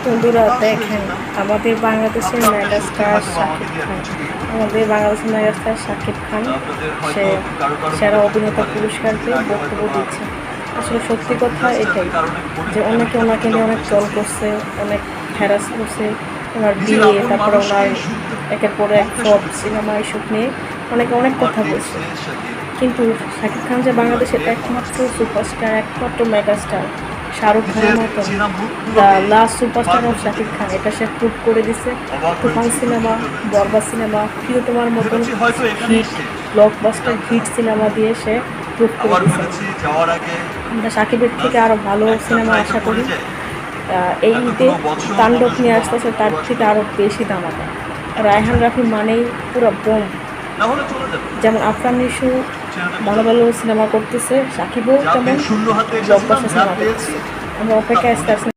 বন্ধুরা দেখেন, আমাদের বাংলাদেশের মেগাস্টার শাকিব খান, আমাদের বাংলাদেশের মেগাস্টার শাকিব খান সে সেরা অভিনেতা পুরস্কার পেয়ে বক্তব্য দিচ্ছে। আসলে সত্যি কথা এটাই যে অনেকে ওনাকে নিয়ে অনেক ট্রল করছে, অনেক হ্যারাস করছে, ওনার বিয়ে, তারপরে ওনার একের পর এক সব সিনেমা এসব নিয়ে অনেকে অনেক কথা বলছে। কিন্তু শাকিব খান যে বাংলাদেশের একমাত্র সুপারস্টার, একমাত্র মেগাস্টার, শাহরুখ খানের মতন the last superstar of Shakib Khan, এটা সে প্রুভ করে দিছে। তুফান সিনেমা, বরবাদ সিনেমা, প্রিয়তমার মতন হিট, ব্লকবাস্টার হিট সিনেমা দিয়ে সে প্রুভ করে দিছে। আমরা শাকিবের থেকে আরও ভালো সিনেমা আশা করি। এই ঈদে তাণ্ডব নিয়ে আসতেছে, তার থেকে আরও বেশি ধামাকা। রায়হান রাফি মানেই পুরো বোম। যেমন আফরান নিশু ভালো ভালো সিনেমা করতেছে, সাকিবও তেমন ব্লকবাস্টার সিনেমা করতেছে। আমরা অপেক্ষায় আসতে